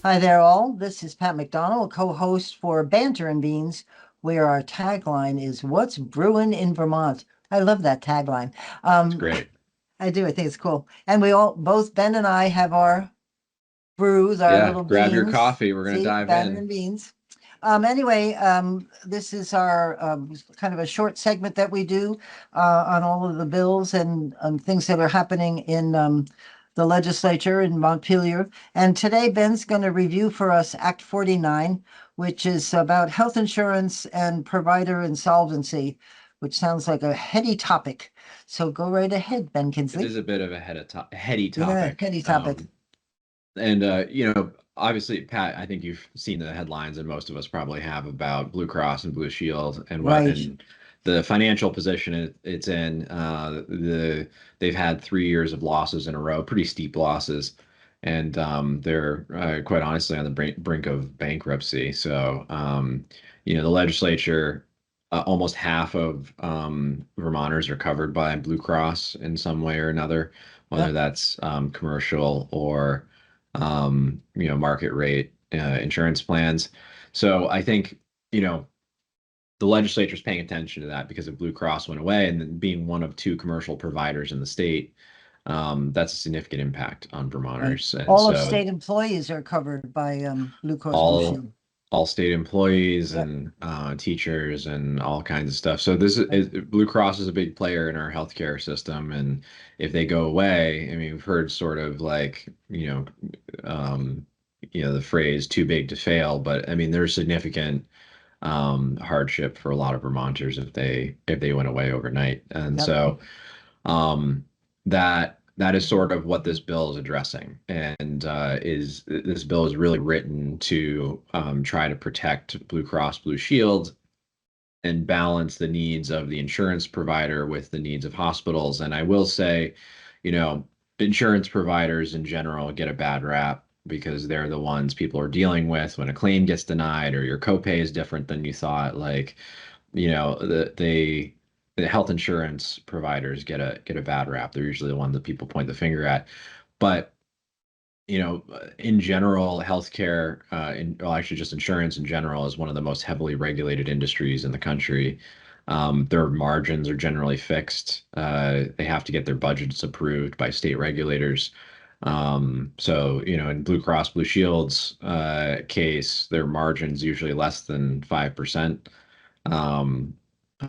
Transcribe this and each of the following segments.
Hi there, all. This is Pat McDonald, co-host for Banter and Beans, where our tagline is "What's brewing in Vermont?" I love that tagline. It's Um, great. I do. I think it's cool. And we all, both Ben and I, have our brews, our Yeah, little grab your beans. coffee. We're gonna See, dive Banter in. and Beans. Anyway, this is our kind of a short segment that we do on all of the bills and things that are happening in the legislature in Montpelier. And today, Ben's going to review for us Act 49, which is about health insurance and provider insolvency, which sounds like a heady topic. So go right ahead, Ben It Kinsley. is a bit of a heady Yeah, topic. heady topic. And obviously, Pat, I think you've seen the headlines, and most of us probably have about Blue Cross and Blue Shield and what Right. and the financial position it's in. They've had 3 years of losses in a row, pretty steep losses, and they're quite honestly on the brink of bankruptcy. So, the legislature, almost half of Vermonters are covered by Blue Cross in some way or another, whether Yep. that's commercial or market rate insurance plans. So I think, you know, the legislature is paying attention to that because if Blue Cross went away and then being one of two commercial providers in the state, that's a significant impact on Right. Vermonters. And All of so state employees are covered by Blue Cross Blue all Shield. all state employees Yep. and teachers and all kinds of stuff. So Right. Blue Cross is a big player in our healthcare system, and if they go away, I mean, we've heard sort of like um, the phrase "too big to fail," but I mean, there's significant hardship for a lot of Vermonters if they went away overnight, and Yep. so that is sort of what this bill is addressing, and is this bill is really written to try to protect Blue Cross Blue Shield and balance the needs of the insurance provider with the needs of hospitals. And I will say, you know, insurance providers in general get a bad rap because they're the ones people are dealing with when a claim gets denied or your copay is different than you thought. Like, the health insurance providers get a bad rap. They're usually the one that people point the finger at. But in general, healthcare, well, actually, just insurance in general is one of the most heavily regulated industries in the country. Their margins are generally fixed. They have to get their budgets approved by state regulators. So, in Blue Cross Blue Shield's case, their margin's usually less than 5%. Um,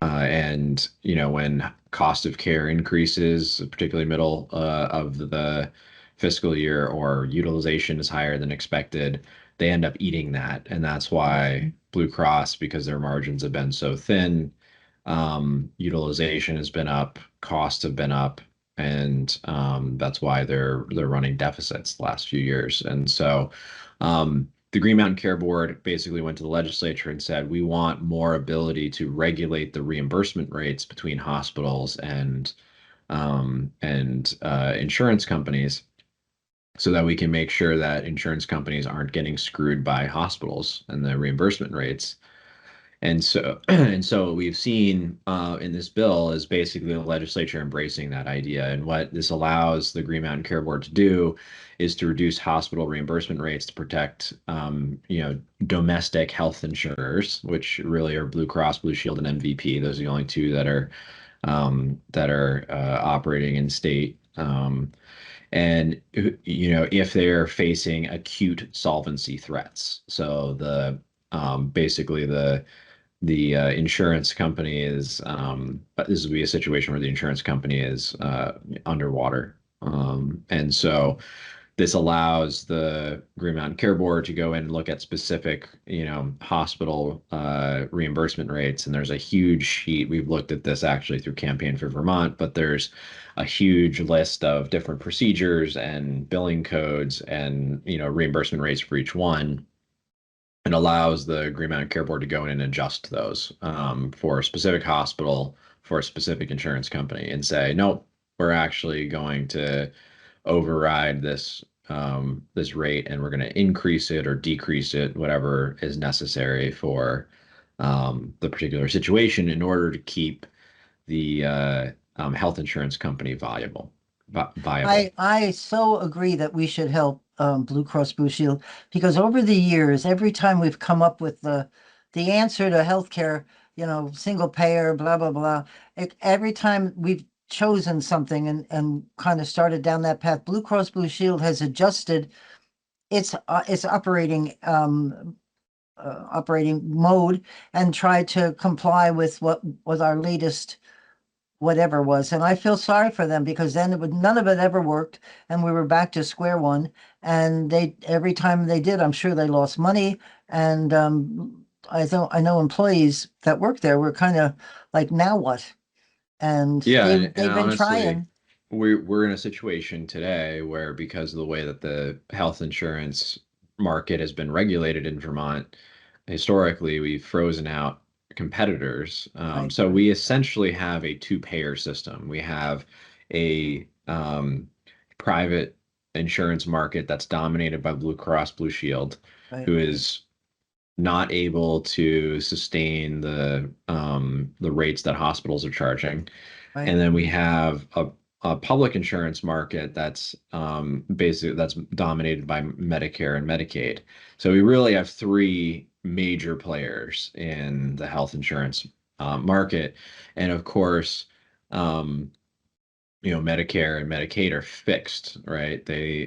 and when cost of care increases, particularly middle of the fiscal year, or utilization is higher than expected, they end up eating that. And that's why Blue Cross, because their margins have been so thin, utilization has been up, costs have been up, and that's why they're running deficits the last few years. And so the Green Mountain Care Board basically went to the legislature and said, we want more ability to regulate the reimbursement rates between hospitals and insurance companies so that we can make sure that insurance companies aren't getting screwed by hospitals and the reimbursement rates. And so, and so what we've seen in this bill is basically the legislature embracing that idea. And what this allows the Green Mountain Care Board to do is to reduce hospital reimbursement rates to protect, domestic health insurers, which really are Blue Cross, Blue Shield, and MVP. Those are the only two that are operating in state. And if they're facing acute solvency threats. So basically the insurance company is this would be a situation where the insurance company is underwater, and so this allows the Green Mountain Care Board to go in and look at specific hospital reimbursement rates. And there's a huge sheet. We've looked at this actually through Campaign for Vermont, but there's a huge list of different procedures and billing codes and reimbursement rates for each one, and allows the Green Mountain Care Board to go in and adjust those for a specific hospital, for a specific insurance company, and say, nope, we're actually going to override this rate, and we're going to increase it or decrease it, whatever is necessary for the particular situation, in order to keep the health insurance company viable. I so agree that we should help Blue Cross Blue Shield, because over the years, every time we've come up with the answer to healthcare, single payer, blah, blah, blah, every time we've chosen something and kind of started down that path, Blue Cross Blue Shield has adjusted its operating mode and tried to comply with what was our latest whatever was. And I feel sorry for them because then none of it ever worked and we were back to square one. And every time they did, I'm sure they lost money. And I know employees that work there were kind of like, now what? And Yeah, and they've been honestly, trying. we're in a situation today where because of the way that the health insurance market has been regulated in Vermont, historically we've frozen out competitors. Right, So we essentially have a two-payer system. We have a private insurance market that's dominated by Blue Cross Blue Shield, right, who is not able to sustain the rates that hospitals are charging. right. And then we have a public insurance market that's basically that's dominated by Medicare and Medicaid. So we really have three major players in the health insurance market. And of course, um, Medicare and Medicaid are fixed, right? Right.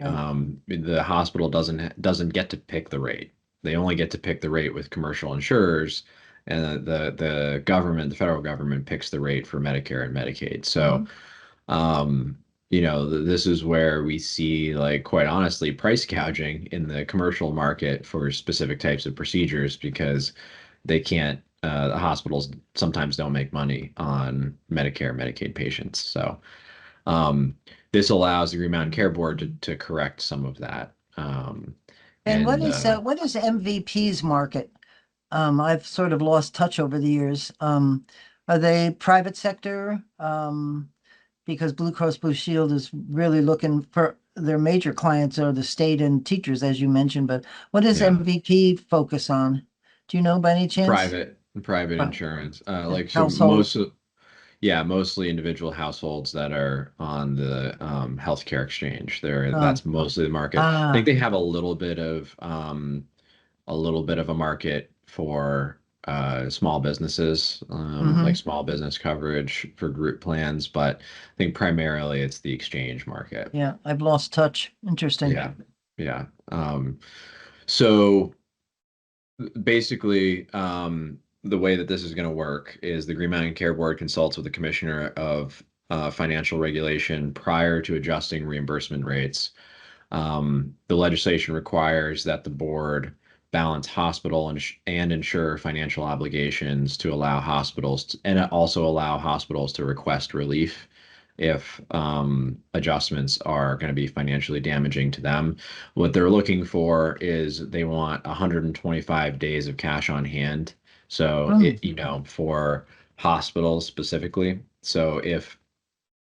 The hospital doesn't get to pick the rate. They only get to pick the rate with commercial insurers, and the government, the federal government, picks the rate for Medicare and Medicaid. So, Mhm. um, this is where we see, like, quite honestly, price gouging in the commercial market for specific types of procedures because they can't. The hospitals sometimes don't make money on Medicare, Medicaid patients. So. Um, this allows the Green Mountain Care Board to correct some of that. And And what is MVP's market? I've sort of lost touch over the years. Are they private sector? Because Blue Cross Blue Shield is really looking for their major clients are the state and teachers, as you mentioned, but what does yeah, MVP focus on? Do you know by any chance? private Well, insurance. yeah, Like so household. yeah, mostly individual households that are on the healthcare exchange. Um, That's mostly the market. I think ah, they have a little bit of a market for small businesses, like mm-hmm. small business coverage for group plans, but I think primarily it's the exchange market. Yeah, I've lost touch. Interesting. Yeah, yeah. So basically, the way that this is going to work is the Green Mountain Care Board consults with the Commissioner of Financial Regulation prior to adjusting reimbursement rates. The legislation requires that the board balance hospital and insurer financial obligations to allow hospitals and also allow hospitals to request relief if adjustments are going to be financially damaging to them. What they're looking for is they want 125 days of cash on hand. So Mm, for hospitals specifically. So if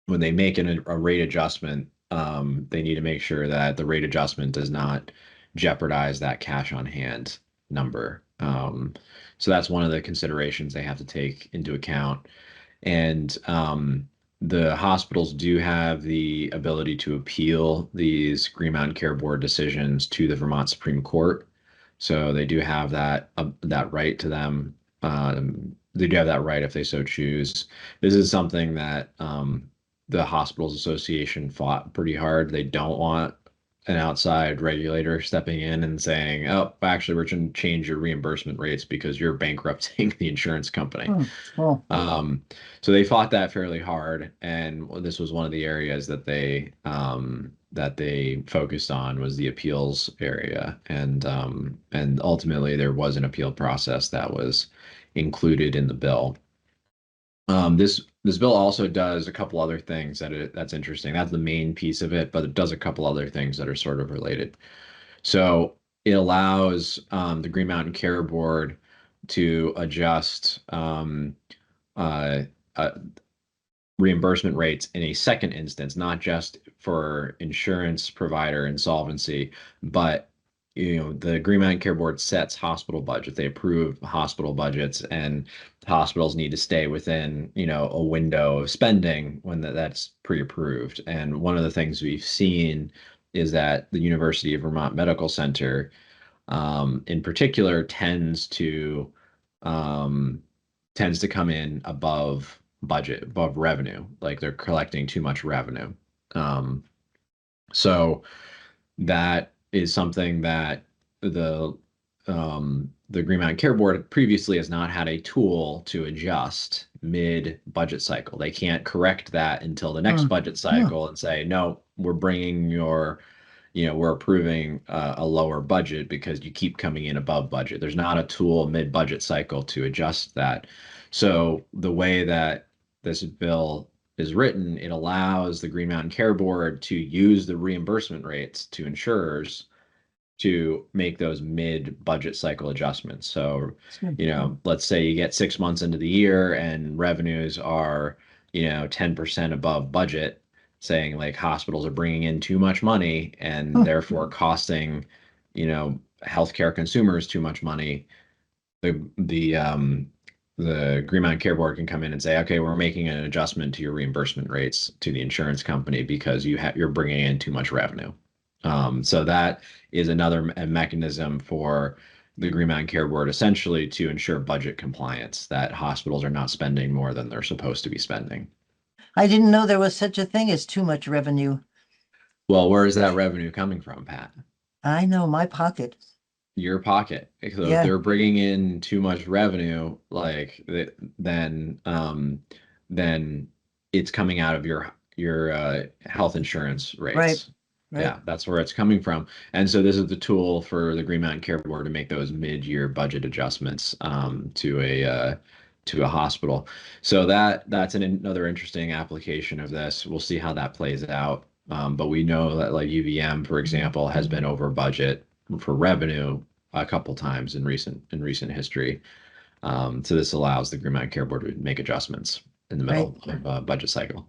when they make a rate adjustment, they need to make sure that the rate adjustment does not jeopardize that cash on hand number. So that's one of the considerations they have to take into account. And the hospitals do have the ability to appeal these Green Mountain Care Board decisions to the Vermont Supreme Court. So they do have that right to them. They do have that right if they so choose. This is something that the Hospitals Association fought pretty hard. They don't want an outside regulator stepping in and saying, "Oh, actually, we're going to change your reimbursement rates because you're bankrupting the insurance company." mm, well, Um, so they fought that fairly hard, and this was one of the areas that they focused on was the appeals area, and ultimately there was an appeal process that was included in the bill. This bill also does a couple other things that's interesting. That's the main piece of it, but it does a couple other things that are sort of related. So it allows the Green Mountain Care Board to adjust uh, uh, reimbursement rates in a second instance, not just for insurance provider insolvency, but the Green Mountain Care Board sets hospital budget. They approve hospital budgets, and hospitals need to stay within a window of spending when that's pre-approved. And one of the things we've seen is that the University of Vermont Medical Center, in particular, um, tends to come in above budget, above revenue, like they're collecting too much revenue. Um, so that is something that the the Green Mountain Care Board previously has not had a tool to adjust mid budget cycle. They can't correct that until the next Mm. budget Mm. cycle and say, no, we're bringing your, we're approving a lower budget because you keep coming in above budget. There's not a tool mid budget cycle to adjust that. So the way that this bill is written, it allows the Green Mountain Care Board to use the reimbursement rates to insurers to make those mid-budget cycle adjustments. So, let's say you get 6 months into the year and revenues are, 10% above budget, saying like hospitals are bringing in too much money and Mm. therefore costing, healthcare consumers too much money. The Green Mountain Care Board can come in and say, okay, we're making an adjustment to your reimbursement rates to the insurance company because you're bringing in too much revenue. So that is another mechanism for the Green Mountain Care Board essentially to ensure budget compliance, that hospitals are not spending more than they're supposed to be spending. I didn't know there was such a thing as too much revenue. Well, where is that revenue coming from, Pat? I know my pocket. Your pocket. So if Yeah, they're bringing in too much revenue, then it's coming out of your health insurance right, rates. right. Yeah, that's where it's coming from. And so this is the tool for the Green Mountain Care Board to make those mid-year budget adjustments to a hospital. So that's another interesting application of this. We'll see how that plays out. But we know that like UVM, for example, has been over budget for revenue a couple times in recent history. So this allows the Green Mountain Care Board to make adjustments in the Right. middle of a budget cycle.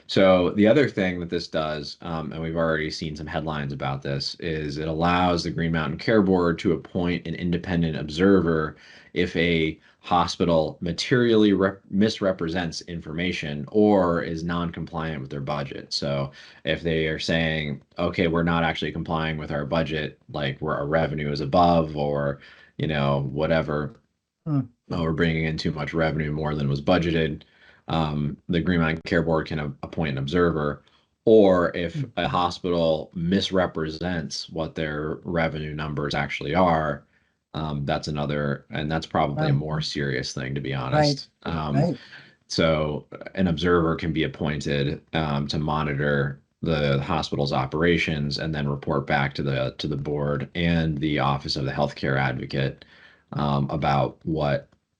So the other thing that this does, and we've already seen some headlines about this, is it allows the Green Mountain Care Board to appoint an independent observer if a hospital materially misrepresents information or is non-compliant with their budget. So if they are saying, okay, we're not actually complying with our budget, like where our revenue is above or, whatever, Mm. we're bringing in too much revenue more than was budgeted, the Green Mountain Care Board can appoint an observer. Or if a hospital misrepresents what their revenue numbers actually are, that's probably a Um, more serious thing, to be right, honest. right. So an observer can be appointed to monitor the hospital's operations and then report back to the board and the Office of the Healthcare Advocate about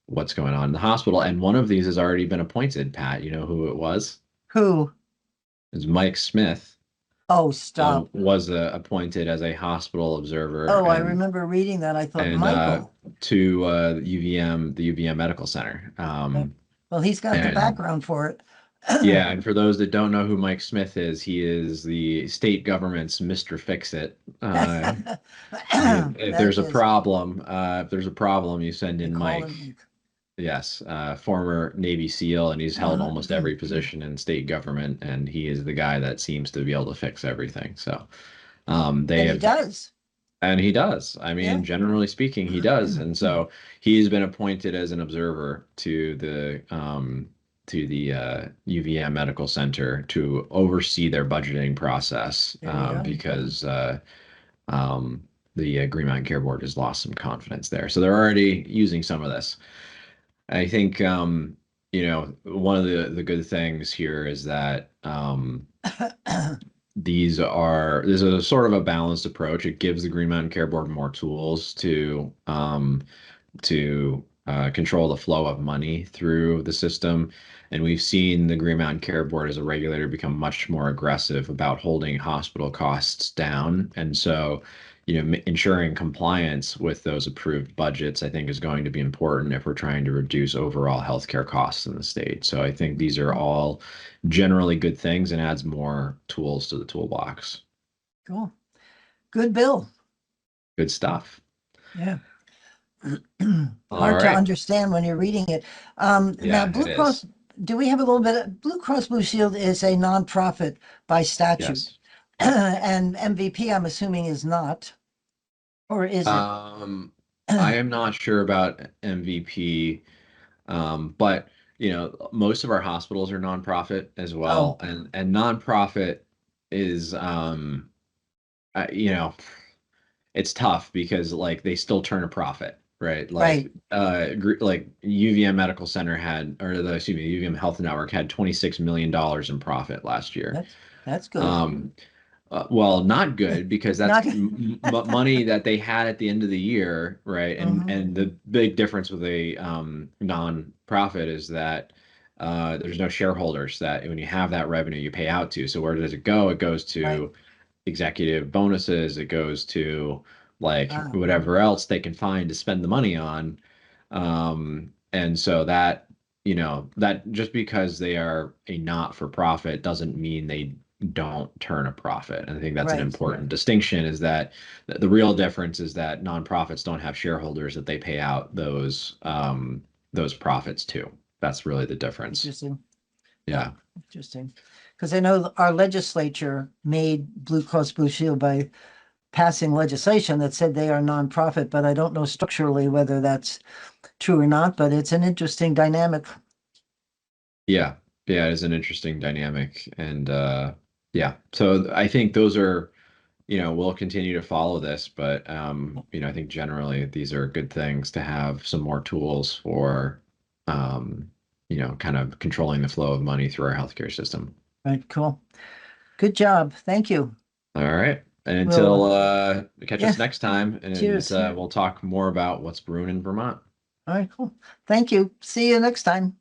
what's going on in the hospital. And one of these has already been appointed, Pat. You know who it was? Who? It's Mike Smith. Oh, stop. Was appointed as a hospital observer Oh, I remember reading that. I thought, and Michael. to the UVM Medical Center. Well, he's got the And background for it. yeah, and for those that don't know who Mike Smith is, he is the state government's Mr. Fix-It. If That there's a is, problem, you send they in call Mike. him. Yes, former Navy SEAL, and he's held almost Uh, every position in state government, and he is the guy that seems to be able to fix everything. So, they And he have, does. and he does. I Yeah. mean, generally speaking, he does. And so he's been appointed as an observer to the UVM Medical Center to oversee their budgeting process, There you go. because the Green Mountain Care Board has lost some confidence there. So they're already using some of this. I think one of the good things here is that this is a sort of a balanced approach. It gives the Green Mountain Care Board more tools to control the flow of money through the system. And we've seen the Green Mountain Care Board as a regulator become much more aggressive about holding hospital costs down. And so, ensuring compliance with those approved budgets, I think, is going to be important if we're trying to reduce overall healthcare costs in the state. So I think these are all generally good things and adds more tools to the toolbox. Cool. Good bill. Good stuff. Yeah. All Hard to right. understand when you're reading it. Now, Yeah, Blue it Cross, is. do we have a little bit? Blue Cross Blue Shield is a nonprofit by statute. Yes. And MVP, I'm assuming is not, or is it? I am not sure about MVP, but most of our hospitals are nonprofit as well, Oh, and nonprofit is, you know, it's tough because like they still turn a profit, right? right. Like UVM Medical Center had, or the excuse me, UVM Health Network had $26 million in profit last year. That's good. Um, well, not good because that's Not good. money that they had at the end of the year, right? Hmm. And the big difference with a non-profit is that there's no shareholders that when you have that revenue you pay out to. So where does it go? It goes Right. to executive bonuses. It goes to like Ah, whatever else they can find to spend the money on. And so that, that just because they are a not-for-profit doesn't mean they don't turn a profit. And I think that's an right. important distinction is that the real difference is that nonprofits don't have shareholders that they pay out those profits to. That's really the difference. Interesting. Yeah, Yeah. interesting. Because I know our legislature made Blue Cross Blue Shield by passing legislation that said they are nonprofit, but I don't know structurally whether that's true or not, but it's an interesting dynamic. Yeah. Yeah, it is an interesting dynamic. And yeah. So I think those are, we'll continue to follow this, but I think generally these are good things to have some more tools for kind of controlling the flow of money through our healthcare system. Right, cool. Good job. Thank you. All right. And until Well, catch us yes, next time, and cheers. we'll talk more about what's brewing in Vermont. All right, cool. Thank you. See you next time.